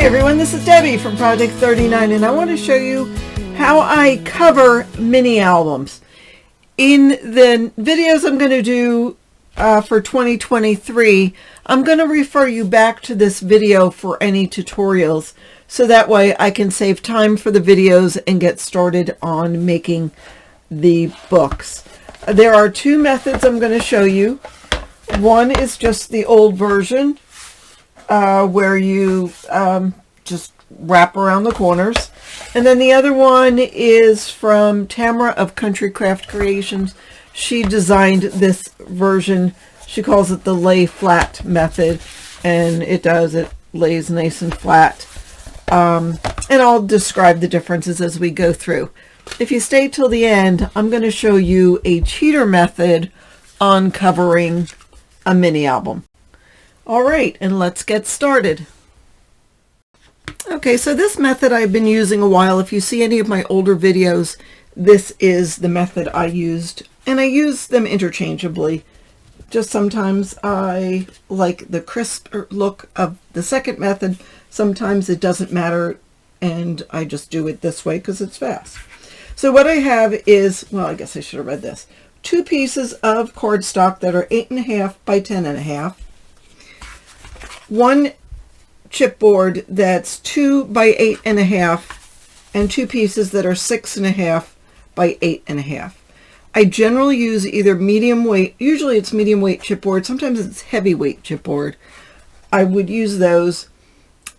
everyone, this is Debbie from Project 39, and I want to show you how I cover mini albums. In the videos I'm going to do for 2023, I'm going to refer you back to this video for any tutorials, so that way I can save time for the videos and get started on making the books. There are two methods I'm going to show you. One is just the old version, where you just wrap around the corners. And then the other one is from Tamra of Country Craft Creations. She designed this version. She calls it the lay flat method, and it lays nice and flat. And I'll describe the differences as we go through. If you stay till the end, I'm going to show you a cheater method on covering a mini album. All right, and let's get started. Okay, so this method I've been using a while. If you see any of my older videos, this is the method I used, and I use them interchangeably. Just sometimes I like the crisp look of the second method. Sometimes it doesn't matter, and I just do it this way because it's fast. So what I have is, well, I guess I should have read this. 2 pieces of cardstock that are 8.5 by 10.5. 1 chipboard that's 2 by 8.5, and 2 pieces that are 6.5 by 8.5. I generally use either medium weight, usually it's medium weight chipboard, sometimes it's heavyweight chipboard. I would use those.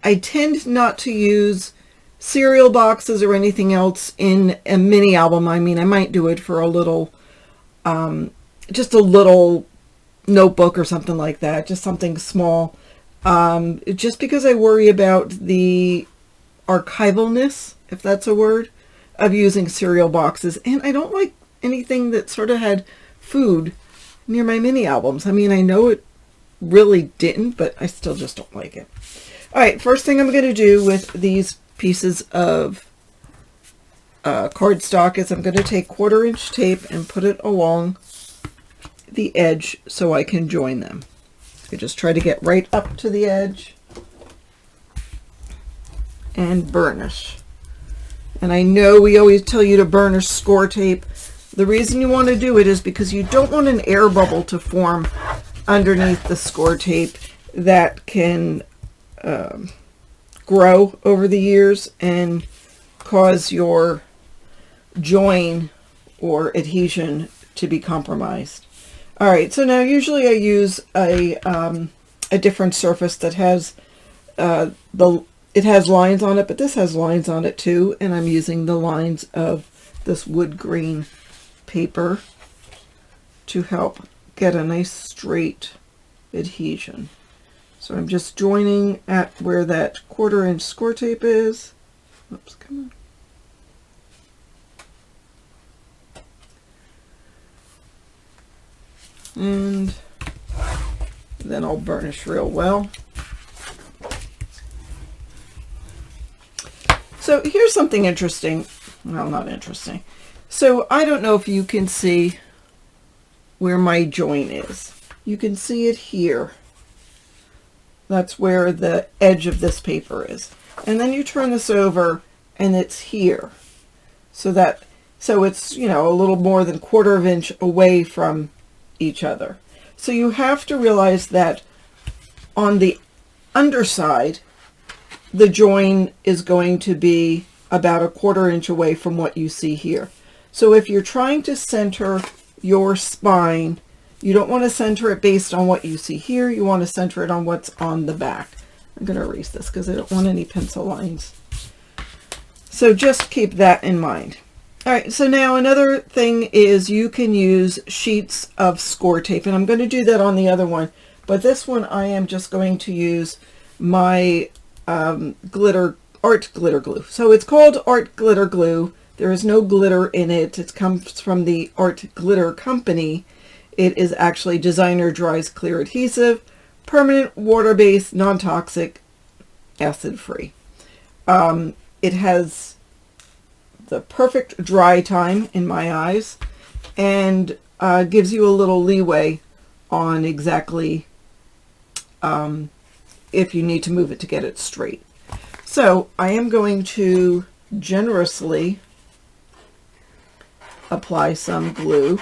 I tend not to use cereal boxes or anything else in a mini album. I mean, I might do it for a little, just a little notebook or something like that, just something small. Just because I worry about the archivalness, if that's a word, of using cereal boxes. And I don't like anything that sort of had food near my mini albums. I mean, I know it really didn't, but I still just don't like it. All right, first thing I'm going to do with these pieces of cardstock is I'm going to take 1/4 inch tape and put it along the edge so I can join them. I just try to get right up to the edge and burnish. And I know we always tell you to burnish score tape. The reason you want to do it is because you don't want an air bubble to form underneath the score tape that can grow over the years and cause your join or adhesion to be compromised. All right, so now usually I use a different surface that has it has lines on it, but this has lines on it too, and I'm using the lines of this wood green paper to help get a nice straight adhesion. So I'm just joining at where that 1/4 inch score tape is. Oops, come on. And then I'll burnish real well. So here's something interesting. Well, not interesting. So I don't know if you can see where my join is. You can see it here. That's where the edge of this paper is. And then you turn this over and it's here. So it's, you know, a little more than 1/4 inch away from each other. So you have to realize that on the underside, the join is going to be about 1/4 inch away from what you see here. So if you're trying to center your spine, you don't want to center it based on what you see here. You want to center it on what's on the back. I'm going to erase this because I don't want any pencil lines. So just keep that in mind. All right, so now another thing is you can use sheets of score tape, and I'm going to do that on the other one, but this one I am just going to use my art glitter glue. So it's called art glitter glue. There is no glitter in it. It comes from the Art Glitter Company. It is actually designer dries clear adhesive, permanent water-based, non-toxic, acid-free. It has the perfect dry time in my eyes, and gives you a little leeway on exactly if you need to move it to get it straight. So I am going to generously apply some glue.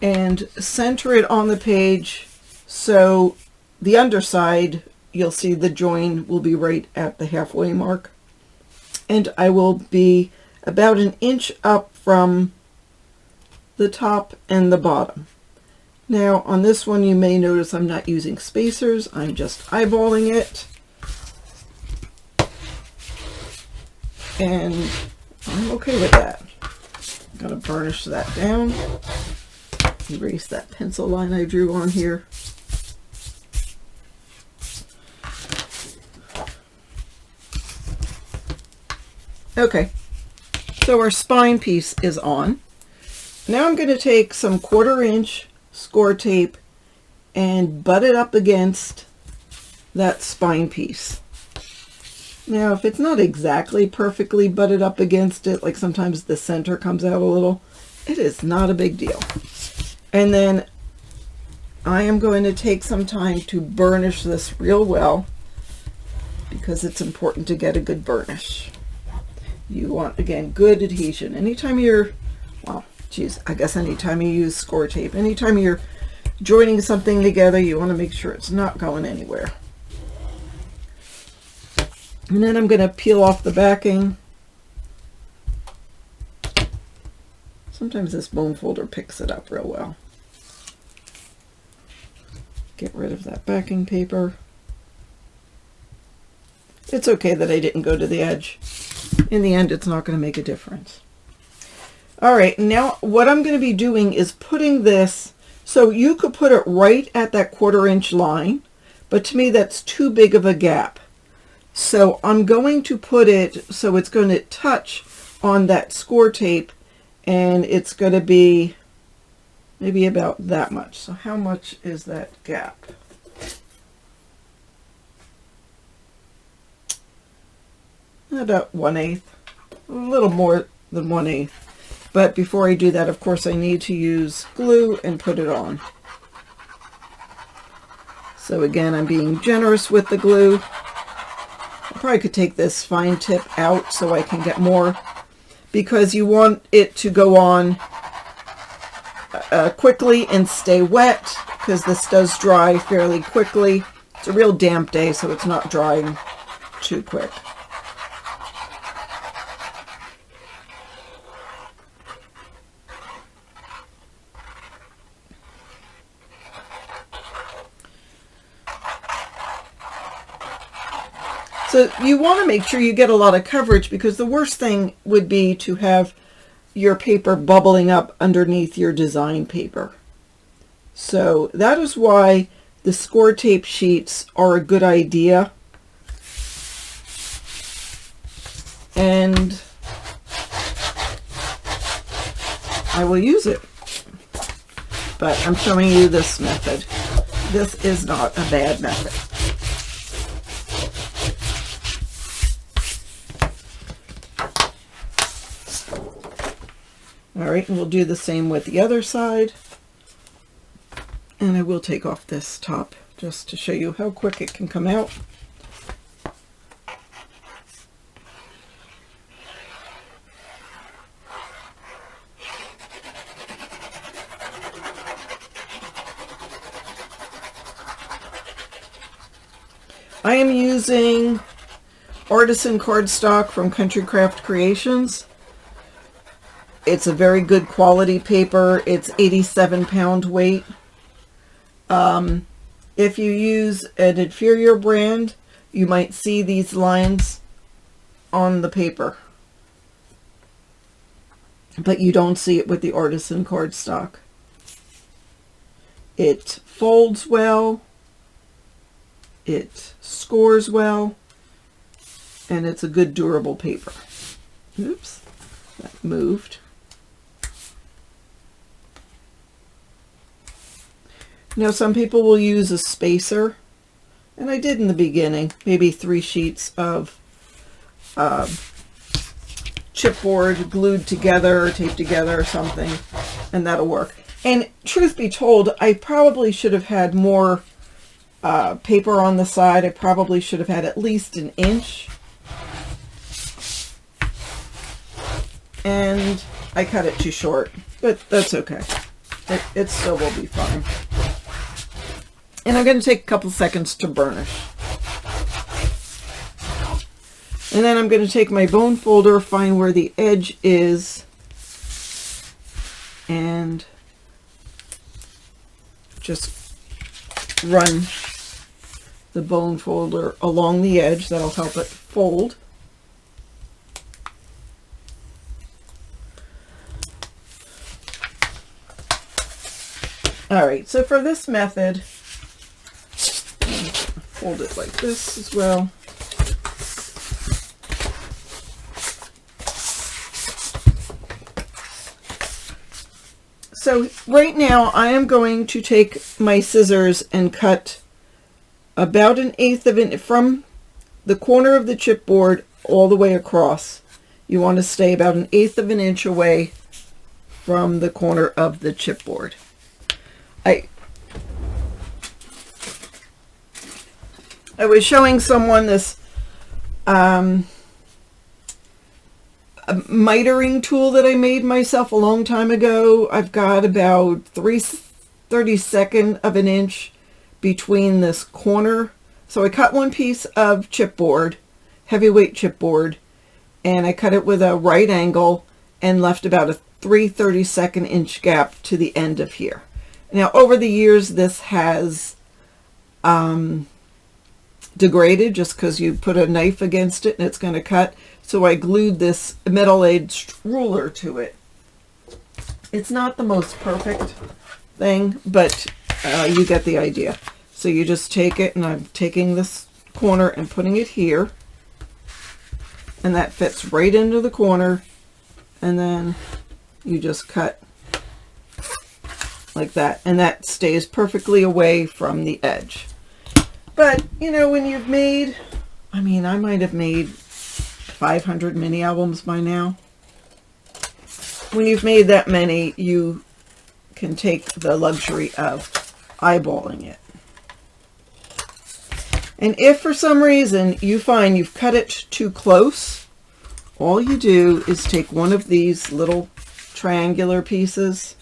And center it on the page so the underside, you'll see the join will be right at the halfway mark. And I will be about an inch up from the top and the bottom. Now on this one you may notice I'm not using spacers, I'm just eyeballing it. And I'm okay with that. I'm going to burnish that down. Erase that pencil line I drew on here. Okay, so our spine piece is on. Now I'm going to take some 1/4 inch score tape and butt it up against that spine piece. Now if it's not exactly perfectly butted up against it, like sometimes the center comes out a little, it is not a big deal. And then I am going to take some time to burnish this real well because it's important to get a good burnish. You want, again, good adhesion. Anytime you're, well, geez, I guess anytime you use score tape, anytime you're joining something together, you want to make sure it's not going anywhere. And then I'm going to peel off the backing. Sometimes this bone folder picks it up real well. Get rid of that backing paper. It's okay that I didn't go to the edge. In the end, it's not going to make a difference. All right, now what I'm going to be doing is putting this, so you could put it right at that 1/4 inch line, but to me that's too big of a gap. So I'm going to put it so it's going to touch on that score tape, and it's going to be maybe about that much. So how much is that gap? About 1/8, a little more than 1/8. But before I do that, of course, I need to use glue and put it on. So again, I'm being generous with the glue. I probably could take this fine tip out so I can get more, because you want it to go on quickly and stay wet, because this does dry fairly quickly. It's a real damp day, so it's not drying too quick. So you want to make sure you get a lot of coverage, because the worst thing would be to have your paper bubbling up underneath your design paper. So that is why the score tape sheets are a good idea. And I will use it. But I'm showing you this method. This is not a bad method. All right, and we'll do the same with the other side. And I will take off this top just to show you how quick it can come out. I am using artisan cardstock from Country Craft Creations. It's a very good quality paper. It's 87 pound weight. If you use an inferior brand, you might see these lines on the paper, but you don't see it with the artisan cardstock. It folds well, it scores well, and it's a good durable paper. Oops, that moved. Now some people will use a spacer, and I did in the beginning, maybe 3 sheets of chipboard glued together or taped together or something, and that'll work. And truth be told, I probably should have had more paper on the side. I probably should have had at least an inch. And I cut it too short, but that's okay. It still will be fine. And I'm going to take a couple seconds to burnish. And then I'm going to take my bone folder, find where the edge is, and just run the bone folder along the edge. That'll help it fold. All right, so for this method, fold it like this as well. So right now I am going to take my scissors and cut about 1/8 of it from the corner of the chipboard all the way across. You want to stay about 1/8 of an inch away from the corner of the chipboard. I was showing someone this a mitering tool that I made myself a long time ago. I've got about 3/32 of an inch between this corner. So I cut one piece of chipboard, heavyweight chipboard, and I cut it with a right angle and left about a 3/32 inch gap to the end of here. Now over the years this has degraded just because you put a knife against it and it's going to cut. So I glued this metal-edged ruler to it. It's not the most perfect thing, but you get the idea. So you just take it, and I'm taking this corner and putting it here, and that fits right into the corner, and then you just cut like that, and that stays perfectly away from the edge. But, you know, when you've made, I mean, I might have made 500 mini albums by now. When you've made that many, you can take the luxury of eyeballing it. And if for some reason you find you've cut it too close, all you do is take one of these little triangular pieces.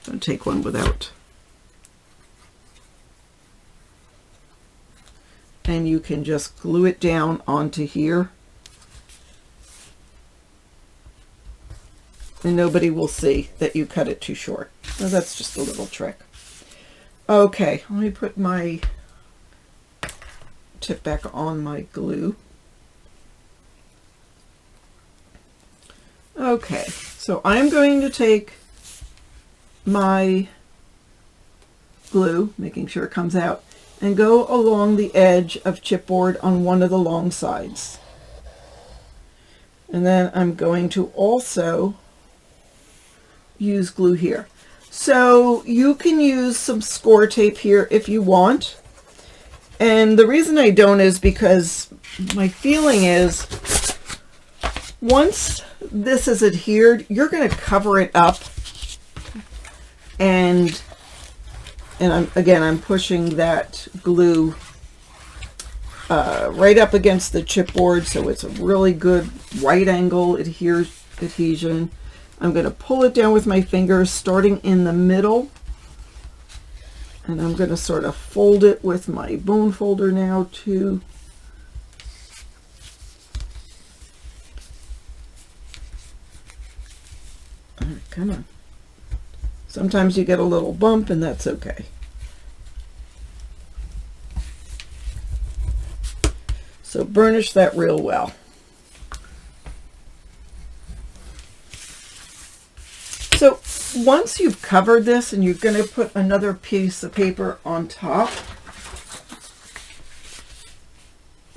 I'm going to take one without. And you can just glue it down onto here. And nobody will see that you cut it too short. So that's just a little trick. Okay, let me put my tip back on my glue. Okay, so I'm going to take my glue, making sure it comes out, and go along the edge of chipboard on one of the long sides. And then I'm going to also use glue here. So you can use some score tape here if you want. And the reason I don't is because my feeling is once this is adhered, you're going to cover it up. And I'm pushing that glue right up against the chipboard, so it's a really good right angle adhesion. I'm going to pull it down with my fingers, starting in the middle, and I'm going to sort of fold it with my bone folder now too. All right, come on. Sometimes you get a little bump, and that's okay. So burnish that real well. So once you've covered this and you're going to put another piece of paper on top,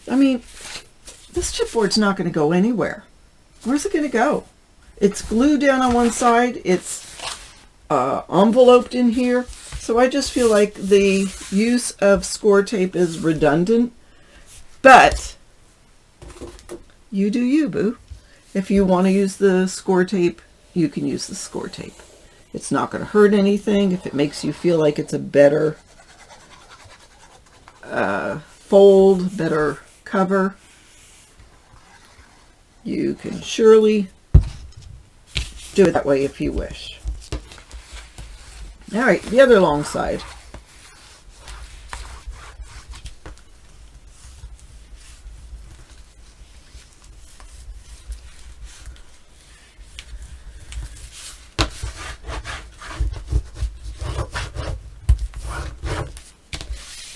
I mean, this chipboard's not going to go anywhere. Where's it going to go? It's glued down on one side. It's enveloped in here. So I just feel like the use of score tape is redundant. But you do you, boo. If you want to use the score tape, you can use the score tape. It's not going to hurt anything. If it makes you feel like it's a better fold, better cover, you can surely do it that way if you wish. All right, the other long side.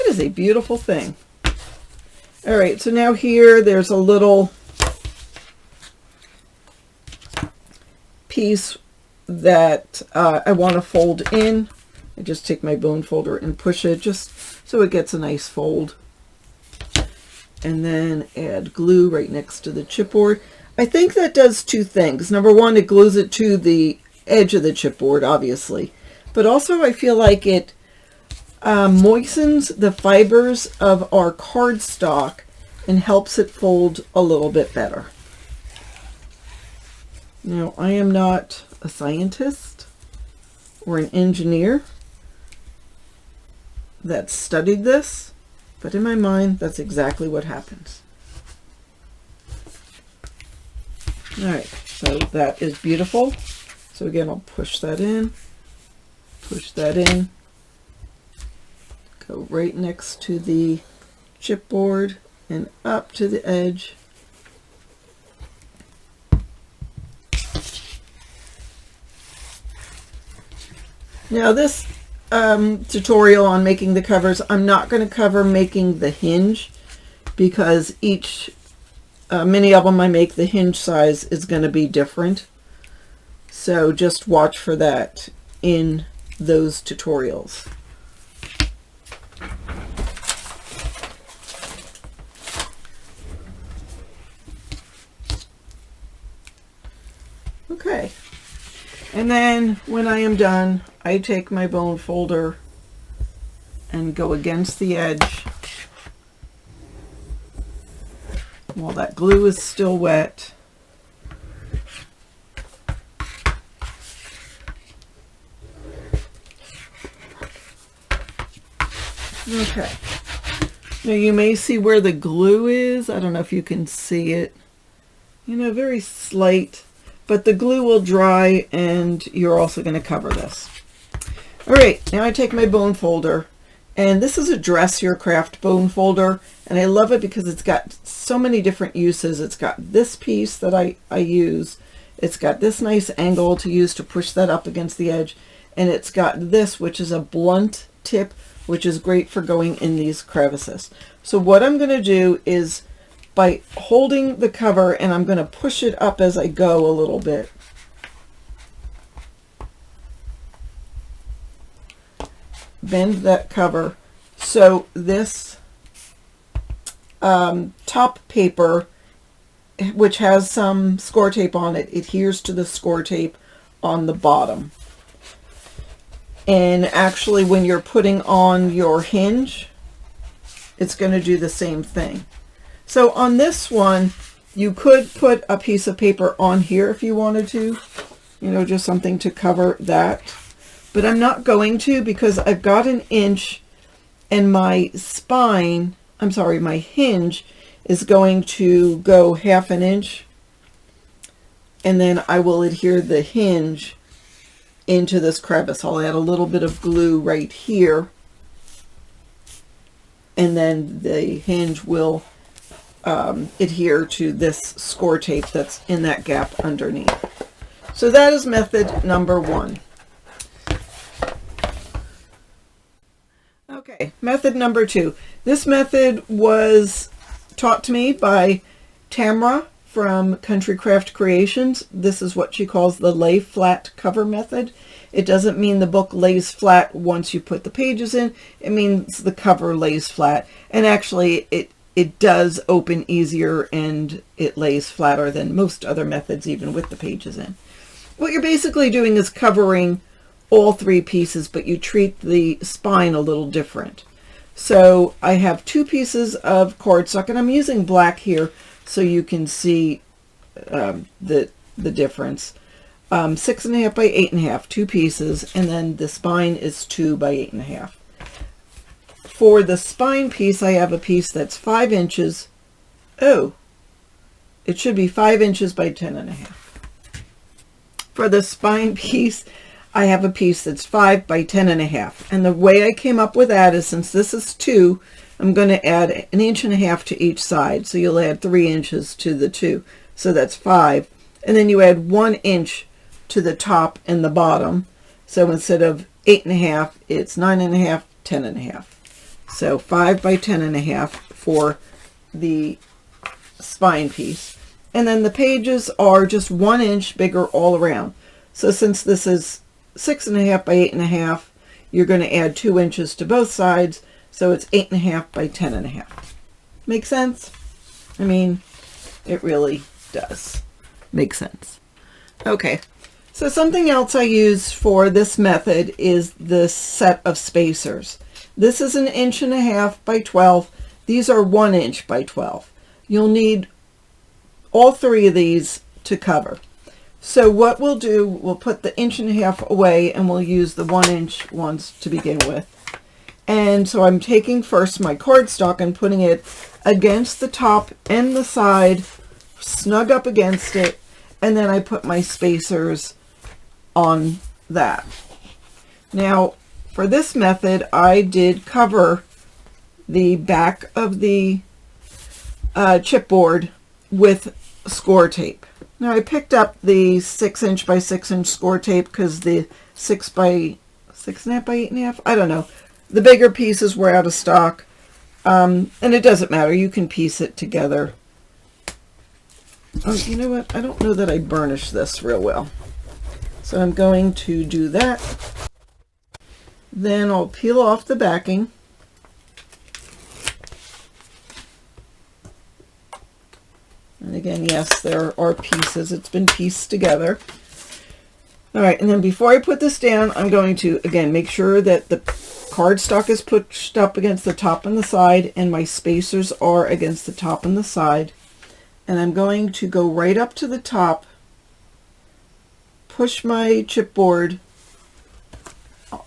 It is a beautiful thing. All right, so now here there's a little piece that I want to fold in. I just take my bone folder and push it just so it gets a nice fold. And then add glue right next to the chipboard. I think that does two things. Number one, it glues it to the edge of the chipboard, obviously. But also I feel like it moistens the fibers of our cardstock and helps it fold a little bit better. Now, I am not a scientist or an engineer that studied this, but in my mind, that's exactly what happens. All right, so that is beautiful. So again, I'll push that in, go right next to the chipboard and up to the edge. Now this tutorial on making the covers, I'm not going to cover making the hinge because each mini album I make, the hinge size is going to be different. So just watch for that in those tutorials. Okay. And then when I am done, I take my bone folder and go against the edge while that glue is still wet. Okay. Now you may see where the glue is. I don't know if you can see it. You know, very slight. But the glue will dry and you're also going to cover this. All right, now I take my bone folder, and this is a Dress Your Craft bone folder, and I love it because it's got so many different uses. It's got this piece that I use. It's got this nice angle to use to push that up against the edge, and it's got this, which is a blunt tip, which is great for going in these crevices. So what I'm going to do is, by holding the cover, and I'm going to push it up as I go a little bit. Bend that cover so this top paper, which has some score tape on it, adheres to the score tape on the bottom. And actually when you're putting on your hinge, it's going to do the same thing. So on this one, you could put a piece of paper on here if you wanted to, you know, just something to cover that. But I'm not going to because I've got an inch and my spine, I'm sorry, my hinge is going to go half an inch. And then I will adhere the hinge into this crevice. I'll add a little bit of glue right here. And then the hinge will adhere to this score tape that's in that gap underneath. So that is method number one. Okay, method number two. This method was taught to me by Tamra from Country Craft Creations. This is what she calls the lay flat cover method. It doesn't mean the book lays flat once you put the pages in. It means the cover lays flat. And actually it does open easier and it lays flatter than most other methods, even with the pages in. What you're basically doing is covering all three pieces, but you treat the spine a little different. So I have two pieces of cardstock, and I'm using black here so you can see the difference. 6.5 by 8.5, 2 pieces, and then the spine is 2 by 8.5. For the spine piece, I have a piece that's 5 inches. Oh, it should be 5 inches by 10.5. For the spine piece, I have a piece that's 5 by 10.5. And the way I came up with that is, since this is 2, I'm going to add 1.5 inches to each side. So you'll add 3 inches to the 2. So that's 5. And then you add 1 inch to the top and the bottom. So instead of 8.5, it's 9.5, 10.5. So 5 by 10.5 for the spine piece. And then the pages are just 1 inch bigger all around. So since this is 6.5 by 8.5, you're going to add 2 inches to both sides. So it's 8.5 by 10.5. Make sense? I mean, it really does make sense. Okay. So something else I use for this method is this set of spacers. This is 1.5 inches by 12. These are 1 inch by 12. You'll need all 3 of these to cover. So what we'll do, we'll put the 1.5 inches away and we'll use the 1 inch ones to begin with. And so I'm taking first my cardstock and putting it against the top and the side, snug up against it, and then I put my spacers on that. Now, for this method, I did cover the back of the chipboard with score tape. Now, I picked up the 6 inch by 6 inch score tape because the 6 by 6.5 by 8.5, I don't know, the bigger pieces were out of stock. And it doesn't matter, you can piece it together. Oh, you know what? I don't know that I burnished this real well. So I'm going to do that. Then I'll peel off the backing. And again, yes, there are pieces. It's been pieced together. All right, and then before I put this down, I'm going to, again, make sure that the cardstock is pushed up against the top and the side, and my spacers are against the top and the side. And I'm going to go right up to the top, push my chipboard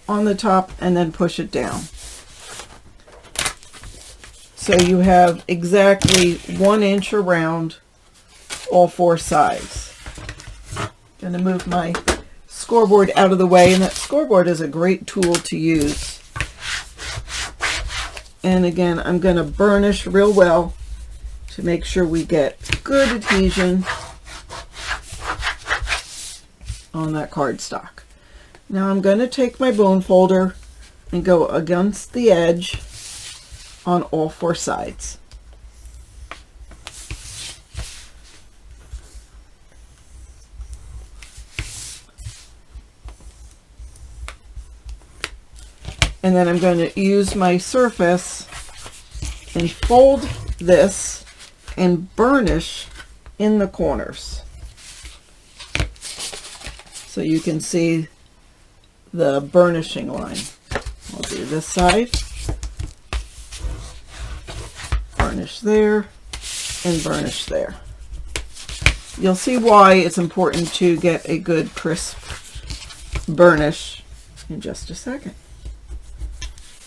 on the top, and then push it down. So you have exactly 1 inch around all 4 sides. I'm going to move my scoreboard out of the way, and that scoreboard is a great tool to use. And again, I'm going to burnish real well to make sure we get good adhesion on that cardstock. Now I'm going to take my bone folder and go against the edge on all 4 sides. And then I'm going to use my surface and fold this and burnish in the corners. So you can see the burnishing line. I'll do this side, burnish there, and burnish there. You'll see why it's important to get a good crisp burnish in just a second.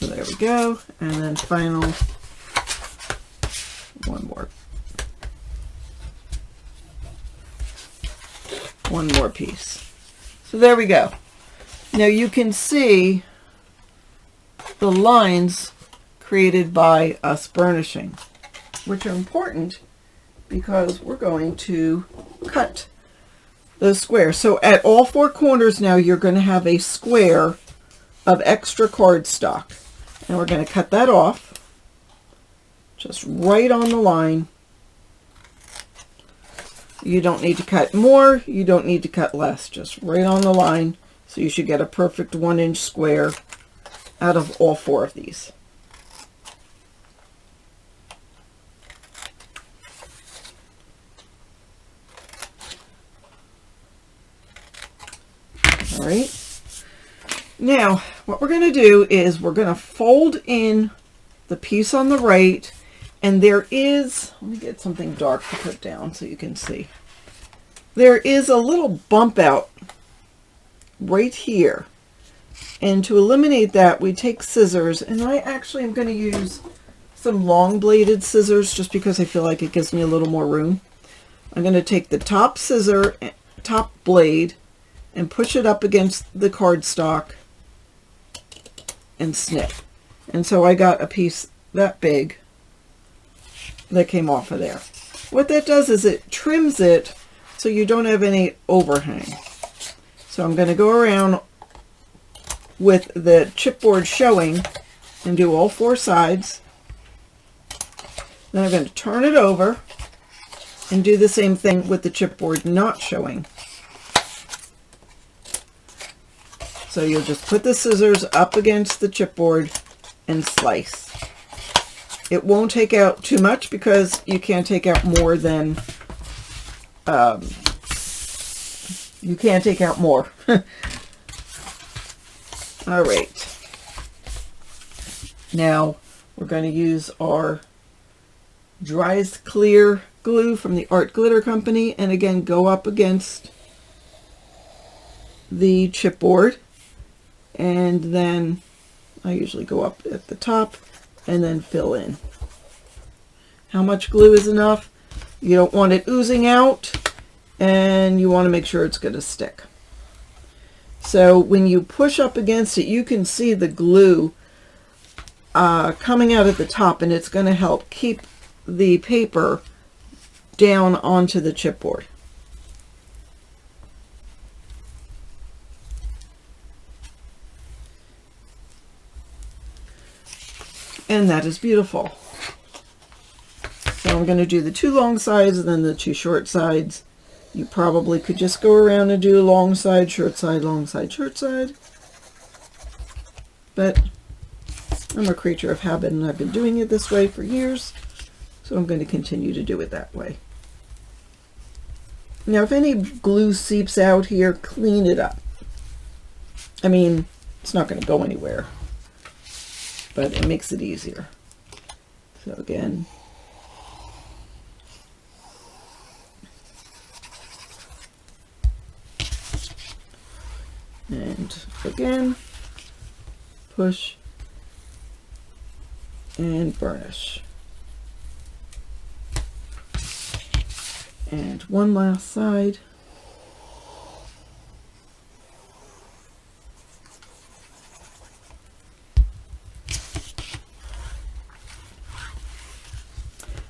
So there we go, and then final, one more piece. So there we go. Now you can see the lines created by us burnishing, which are important because we're going to cut those squares. So at all 4 corners now you're going to have a square of extra cardstock, and we're going to cut that off just right on the line. You don't need to cut more, you don't need to cut less, just right on the line. So you should get a perfect 1 inch square out of all 4 of these. All right. Now, what we're going to do is we're going to fold in the piece on the right And there is, let me get something dark to put down so you can see. There is a little bump out right here. And to eliminate that, we take scissors, and I actually am going to use some long bladed scissors just because I feel like it gives me a little more room. I'm going to take the top scissor, top blade, and push it up against the cardstock and snip. And so I got a piece that big that came off of there. What that does is it trims it so you don't have any overhang. So I'm going to go around with the chipboard showing and do all 4 sides. Then I'm going to turn it over and do the same thing with the chipboard not showing. So you'll just put the scissors up against the chipboard and slice. It won't take out too much because you can't take out more than, you can't take out more. All right. Now we're going to use our Dry's Clear glue from the Art Glitter Company, and again go up against the chipboard, and then I usually go up at the top and then fill in. How much glue is enough? You don't want it oozing out, and you want to make sure it's going to stick. So when you push up against it, you can see the glue coming out at the top, and it's going to help keep the paper down onto the chipboard. And that is beautiful. So I'm going to do the 2 long sides and then the 2 short sides. You probably could just go around and do long side, short side, long side, short side. But I'm a creature of habit, and I've been doing it this way for years, so I'm going to continue to do it that way. Now, if any glue seeps out here, clean it up. I mean, it's not going to go anywhere, but it makes it easier. So again, and again, push and burnish. And one last side.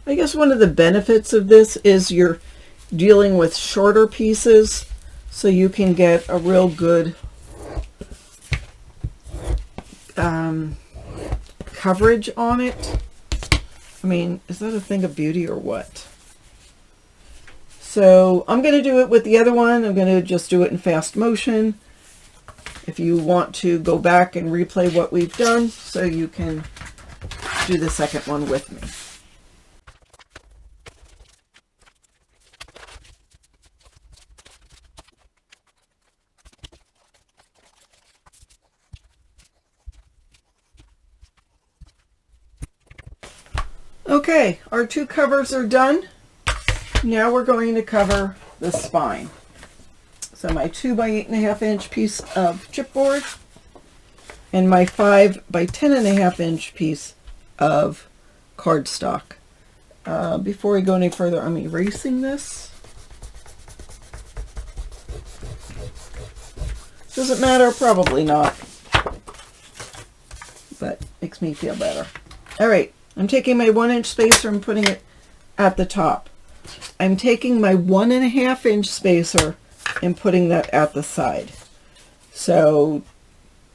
I guess one of the benefits of this is you're dealing with shorter pieces, so you can get a real good coverage on it. I mean, is that a thing of beauty or what? So I'm going to do it with the other one. I'm going to just do it in fast motion. If you want to go back and replay what we've done, so you can do the second one with me. Okay, our 2 covers are done. Now we're going to cover the spine. So my 2 by 8.5 inch piece of chipboard and my 5 by 10.5 inch piece of cardstock. Before I go any further, I'm erasing this. Does it matter? Probably not, but makes me feel better. All right, I'm taking my 1 inch spacer and putting it at the top. I'm taking my 1.5 inch spacer and putting that at the side. So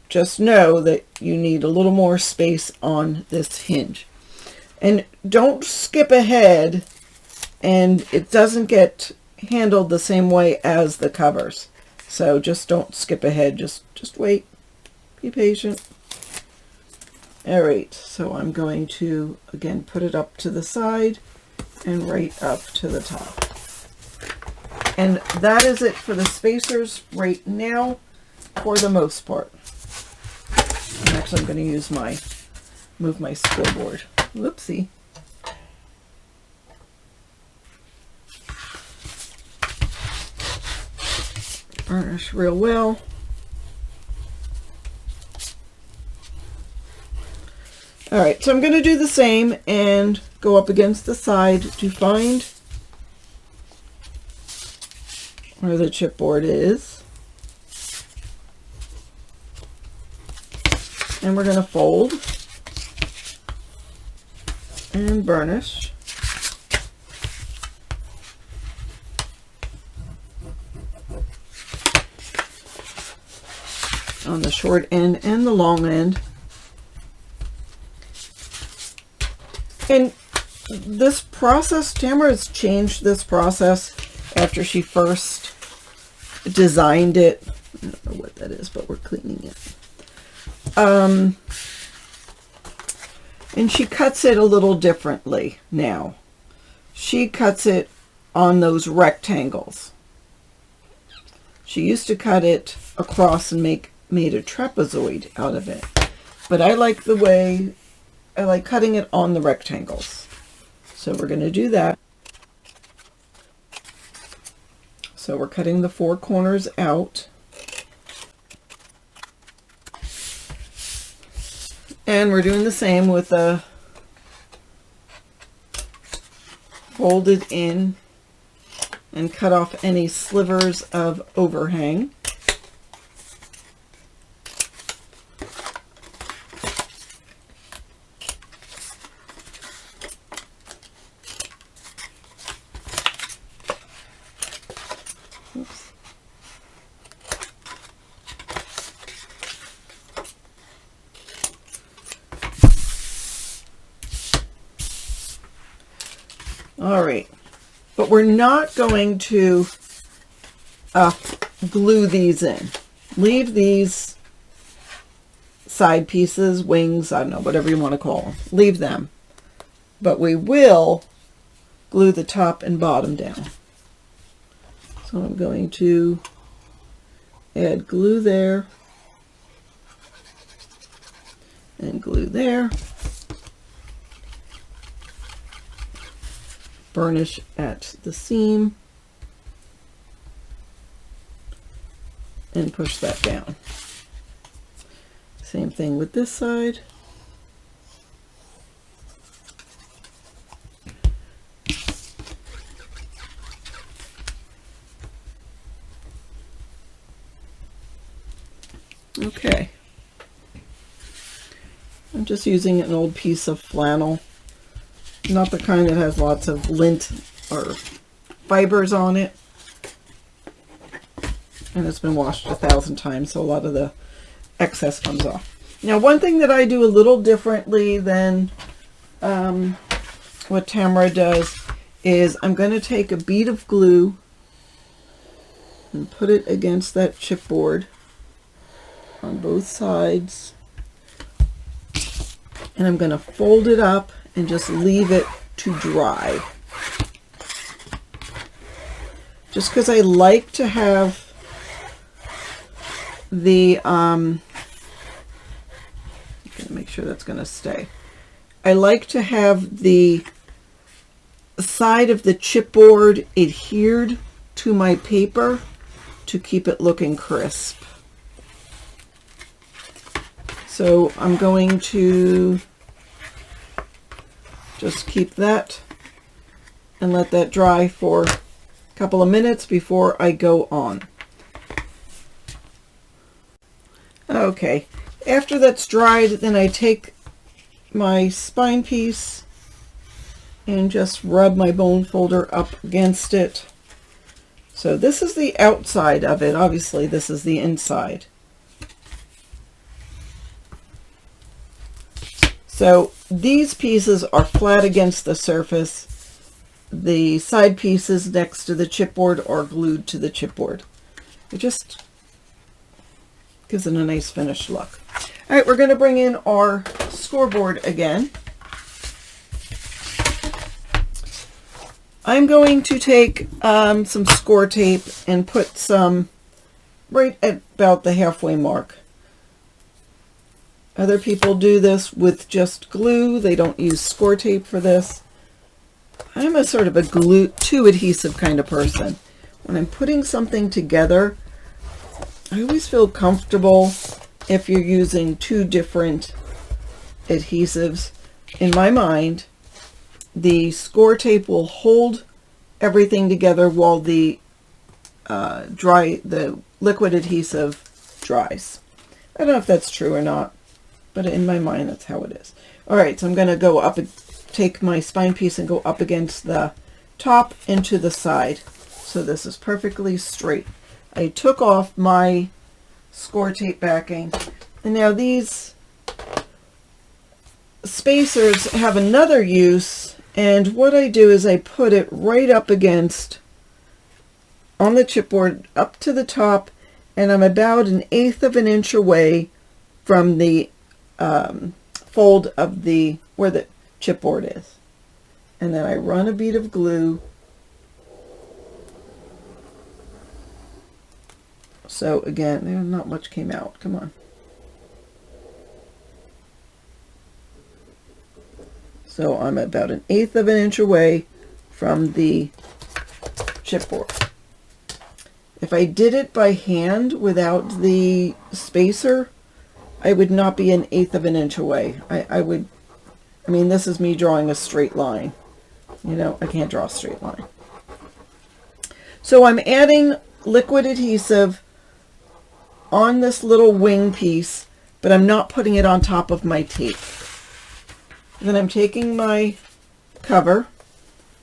just know that you need a little more space on this hinge. And don't skip ahead, and it doesn't get handled the same way as the covers. So just don't skip ahead, just wait, be patient. All right, so I'm going to again put it up to the side and right up to the top. And that is it for the spacers right now, for the most part. And actually I'm going to use move my scoreboard. Whoopsie. Burnish real well. All right, so I'm going to do the same and go up against the side to find where the chipboard is. And we're going to fold and burnish. On the short end and the long end. And this process, Tamra has changed this process after she first designed it. I don't know what that is, but we're cleaning it. And she cuts it a little differently now. She cuts it on those rectangles. She used to cut it across and made a trapezoid out of it. But I like the way, I like cutting it on the rectangles. So we're going to do that. So we're cutting the 4 corners out. And we're doing the same with the folded in and cut off any slivers of overhang. Oops. All right, but we're not going to glue these in. Leave these side pieces, wings, I don't know, whatever you want to call them. Leave them. But we will glue the top and bottom down. So I'm going to add glue there and glue there. Burnish at the seam and push that down. Same thing with this side. Okay. I'm just using an old piece of flannel. Not the kind that has lots of lint or fibers on it. And it's been washed 1,000 times, so a lot of the excess comes off. Now, one thing that I do a little differently than what Tamra does is I'm going to take a bead of glue and put it against that chipboard on both sides. And I'm going to fold it up and just leave it to dry. Just because I like to have the, I'm going to make sure that's going to stay. I like to have the side of the chipboard adhered to my paper to keep it looking crisp. So I'm going to just keep that and let that dry for a couple of minutes before I go on. Okay, after that's dried, then I take my spine piece and just rub my bone folder up against it. So this is the outside of it. Obviously, this is the inside. So these pieces are flat against the surface. The side pieces next to the chipboard are glued to the chipboard. It just gives it a nice finished look. All right, we're going to bring in our scoreboard again. I'm going to take some score tape and put some right at about the halfway mark. Other people do this with just glue. They don't use score tape for this. I'm a sort of a glue to adhesive kind of person. When I'm putting something together, I always feel comfortable if you're using two different adhesives. In my mind, the score tape will hold everything together while the liquid adhesive dries. I don't know if that's true or not, but in my mind, that's how it is. All right, so I'm going to go up and take my spine piece and go up against the top and to the side. So this is perfectly straight. I took off my score tape backing, and now these spacers have another use, and what I do is I put it right up against, on the chipboard, up to the top, and I'm about 1/8 of an inch away from the fold of where the chipboard is. And then I run a bead of glue. So again, not much came out. Come on. So I'm about 1/8 of an inch away from the chipboard. If I did it by hand without the spacer, I would not be 1/8 of an inch away. I mean, this is me drawing a straight line. You know, I can't draw a straight line. So I'm adding liquid adhesive on this little wing piece, but I'm not putting it on top of my tape. Then I'm taking my cover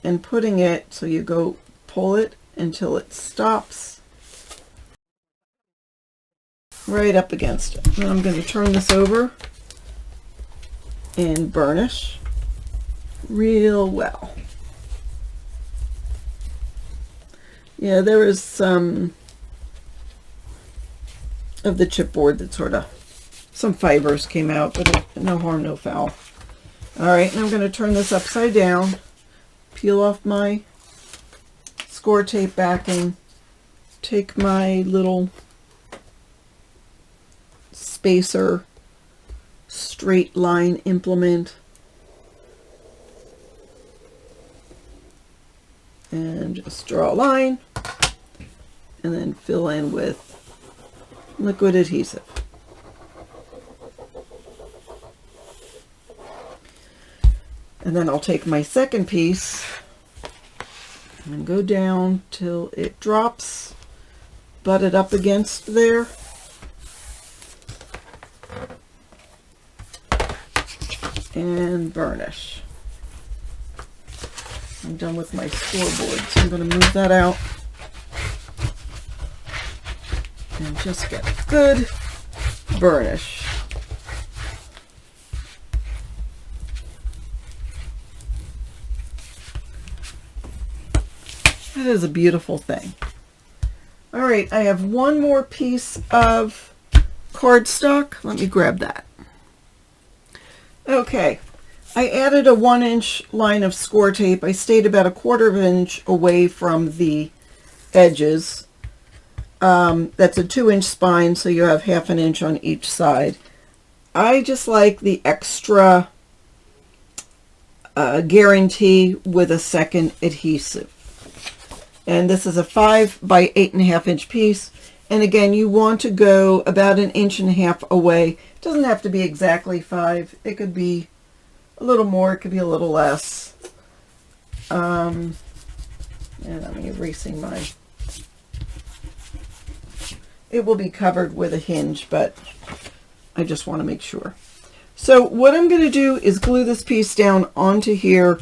and putting it, so you go pull it until it stops right up against it. Then I'm going to turn this over and burnish real well. Yeah, there is some of the chipboard that sort of, some fibers came out, but no harm, no foul. All right, and I'm going to turn this upside down, peel off my score tape backing, take my little spacer straight line implement, and just draw a line, and then fill in with liquid adhesive. And then I'll take my second piece and go down till it drops, butt it up against there, and burnish. I'm done with my scoreboard, so I'm going to move that out and just get good burnish. That is a beautiful thing. All right, I have one more piece of cardstock. Let me grab that. Okay, I added a 1-inch line of score tape. I stayed about 1/4 of an inch away from the edges. That's a 2-inch spine, so you have 1/2 inch on each side. I just like the extra guarantee with a second adhesive. And this is a 5 by 8.5 inch piece. And again, you want to go about 1.5 inches away. It doesn't have to be exactly 5. It could be a little more. It could be a little less. And I'm erasing my... It will be covered with a hinge, but I just want to make sure. So what I'm going to do is glue this piece down onto here.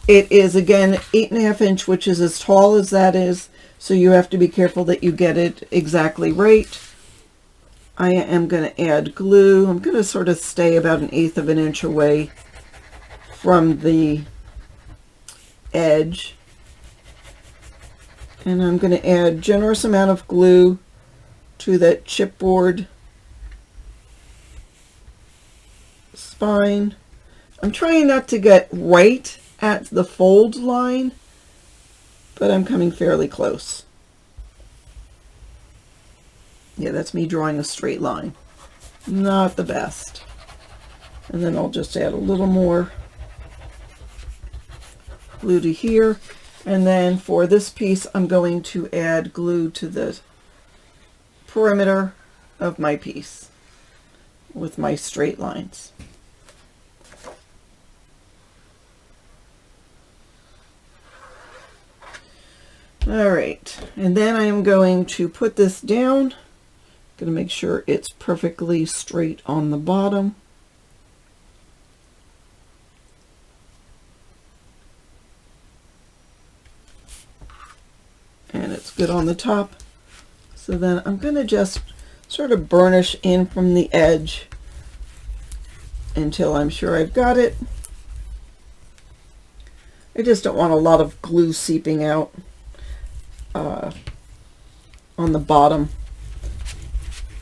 It is, again, 8.5 inch, which is as tall as that is. So you have to be careful that you get it exactly right. I am going to add glue. I'm going to sort of stay about 1/8 of an inch away from the edge. And I'm going to add a generous amount of glue to that chipboard spine. I'm trying not to get right at the fold line, but I'm coming fairly close. Yeah, that's me drawing a straight line. Not the best. And then I'll just add a little more glue to here. And then for this piece, I'm going to add glue to the perimeter of my piece with my straight lines. All right, and then I am going to put this down. Going to make sure it's perfectly straight on the bottom. And it's good on the top. So then I'm going to just sort of burnish in from the edge until I'm sure I've got it. I just don't want a lot of glue seeping out on the bottom.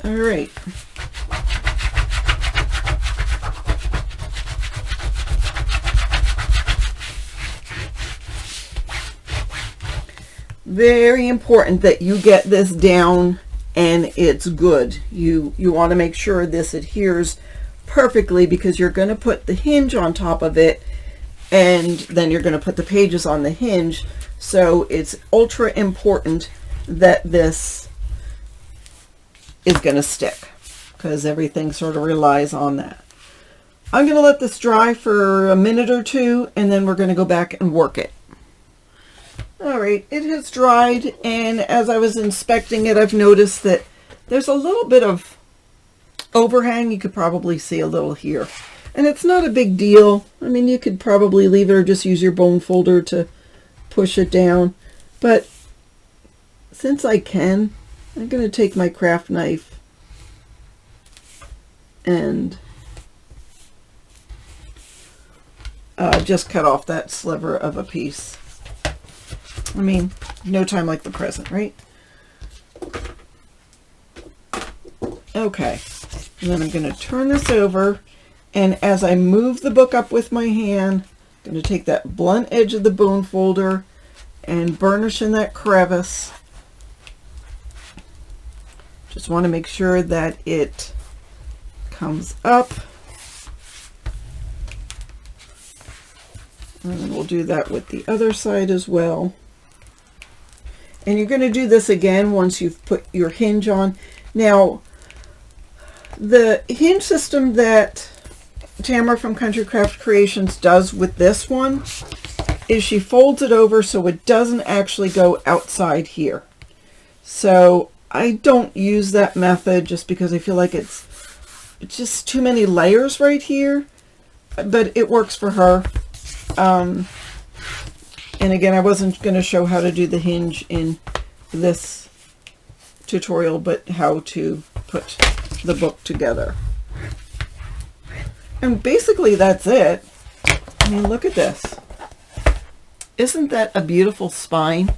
All right. Very important that you get this down and it's good. You want to make sure this adheres perfectly, because you're going to put the hinge on top of it, and then you're going to put the pages on the hinge. So it's ultra important that this is going to stick, because everything sort of relies on that. I'm going to let this dry for a minute or two, and then we're going to go back and work it. All right, it has dried, and as I was inspecting it, I've noticed that there's a little bit of overhang. You could probably see a little here, and it's not a big deal. I mean, you could probably leave it or just use your bone folder to push it down, but since I can, I'm going to take my craft knife and just cut off that sliver of a piece. I mean, no time like the present, right? Okay, and then I'm going to turn this over, and as I move the book up with my hand, I'm going to take that blunt edge of the bone folder and burnish in that crevice. Just want to make sure that it comes up. And we'll do that with the other side as well. And you're going to do this again once you've put your hinge on. Now, the hinge system that Tamra from Country Craft Creations does with this one is she folds it over so it doesn't actually go outside here. So I don't use that method just because I feel like it's just too many layers right here, but it works for her. And again, I wasn't going to show how to do the hinge in this tutorial, but how to put the book together. And basically that's it. I mean, look at this. Isn't that a beautiful spine?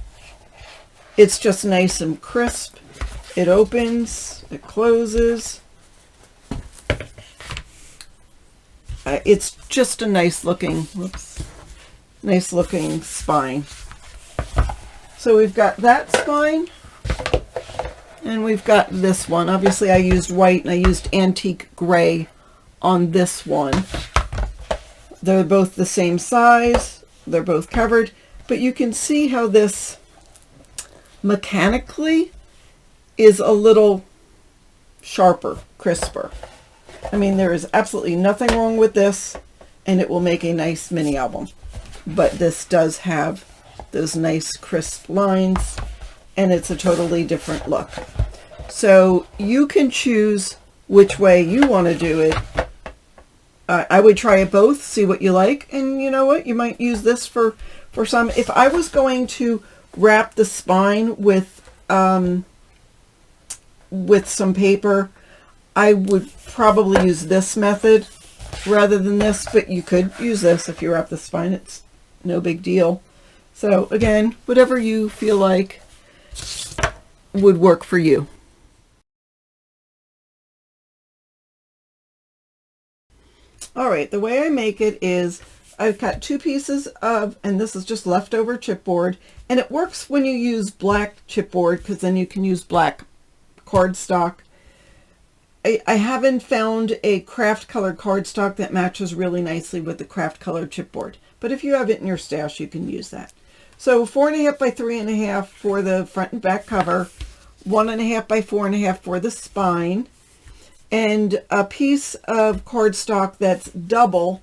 It's just nice and crisp. It opens, it closes. It's just a nice looking, nice looking spine. So we've got that spine, and we've got this one. Obviously I used white and I used antique gray on this one. They're both the same size, they're both covered, but you can see how this mechanically is a little sharper, crisper. I mean, there is absolutely nothing wrong with this, and it will make a nice mini album. But this does have those nice crisp lines, and it's a totally different look. So you can choose which way you want to do it. I would try it both, see what you like, and you know what? You might use this for some. If I was going to wrap the spine with some paper, I would probably use this method rather than this, but you could use this if you wrap the spine. It's no big deal. So again, whatever you feel like would work for you. All right, the way I make it is I've got two pieces of, and this is just leftover chipboard, and it works when you use black chipboard because then you can use black cardstock. I haven't found a craft color cardstock that matches really nicely with the craft color chipboard, but if you have it in your stash, you can use that. So 4.5 by 3.5 for the front and back cover, 1.5 by 4.5 for the spine, and a piece of cardstock that's double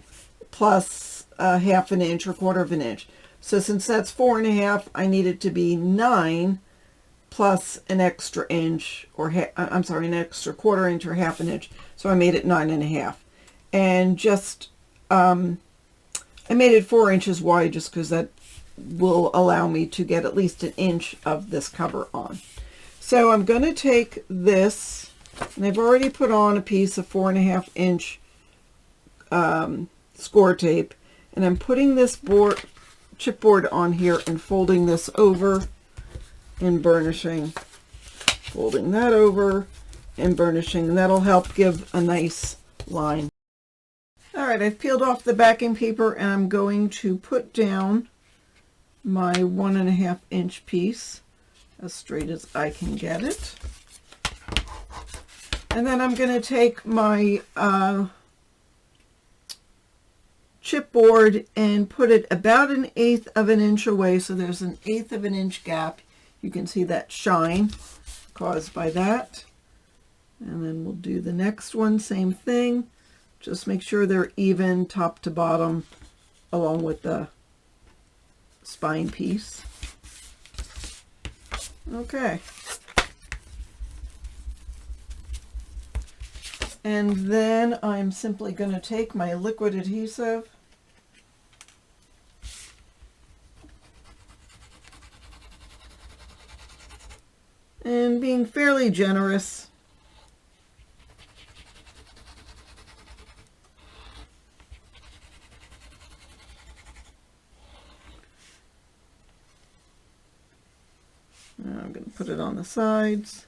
plus 1/2 inch or 1/4 inch. So since that's 4.5, I need it to be 9 plus an extra inch, or I'm sorry, an extra 1/4 inch or 1/2 inch. So I made it 9.5, and just I made it 4 inches wide just because that will allow me to get at least an inch of this cover on. So I'm going to take this, and I've already put on a piece of 4.5 inch score tape, and I'm putting this chipboard on here and folding this over and burnishing, folding that over and burnishing, and that'll help give a nice line. All right, I've peeled off the backing paper, and I'm going to put down my 1.5 inch piece as straight as I can get it. And then I'm going to take my chipboard and put it about 1/8 of an inch away, so there's 1/8 of an inch gap. You can see that shine caused by that. And then we'll do the next one, same thing. Just make sure they're even top to bottom along with the spine piece. Okay. And then I'm simply going to take my liquid adhesive and, being fairly generous, I'm going to put it on the sides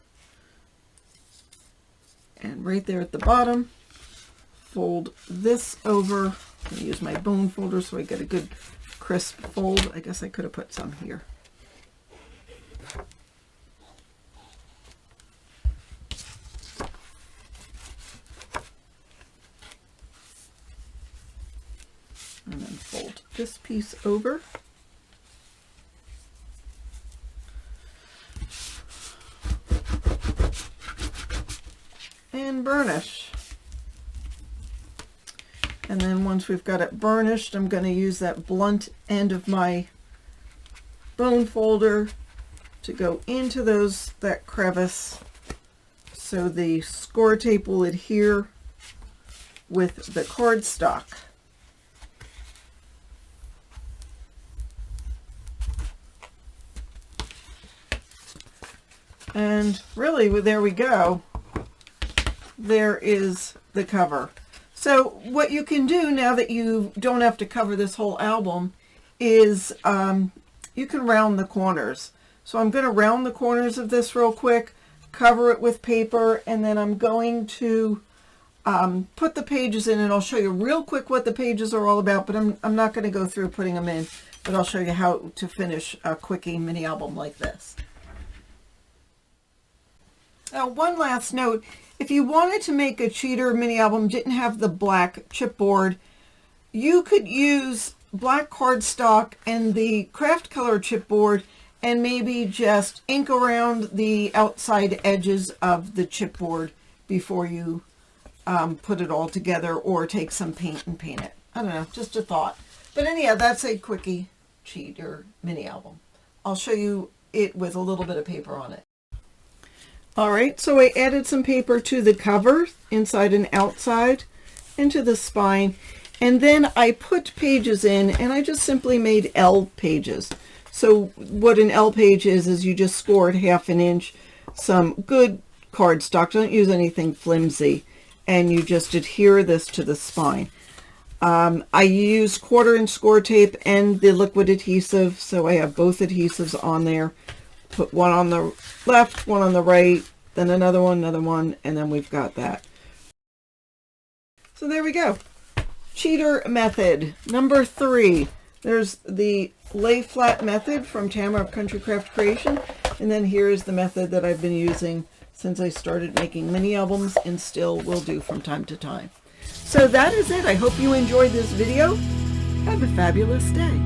and right there at the bottom. Fold this over. I'm going to use my bone folder so I get a good crisp fold. I guess I could have put some here. And then fold this piece over. And burnish. And then once we've got it burnished, I'm going to use that blunt end of my bone folder to go into that crevice so the score tape will adhere with the cardstock. And really, there we go. There is the cover. So what you can do now that you don't have to cover this whole album is you can round the corners. So I'm going to round the corners of this real quick, cover it with paper, and then I'm going to put the pages in, and I'll show you real quick what the pages are all about, but I'm not going to go through putting them in, but I'll show you how to finish a quickie mini album like this. Now, one last note. If you wanted to make a cheater mini album, didn't have the black chipboard, you could use black cardstock and the craft color chipboard and maybe just ink around the outside edges of the chipboard before you put it all together, or take some paint and paint it. I don't know, just a thought. But anyhow, that's a quickie cheater mini album. I'll show you it with a little bit of paper on it. All right, so I added some paper to the cover, inside and outside, into the spine, and then I put pages in, and I just simply made L pages. So what an L page is you just scored 1/2 inch, some good cardstock, don't use anything flimsy, and you just adhere this to the spine. I used 1/4 inch score tape and the liquid adhesive, so I have both adhesives on there. Put one on the left, one on the right, then another one, and then we've got that. So there we go. Cheater method number 3. There's the lay flat method from Tamra of Country Craft Creation, and then here's the method that I've been using since I started making mini albums and still will do from time to time. So that is it. I hope you enjoyed this video. Have a fabulous day.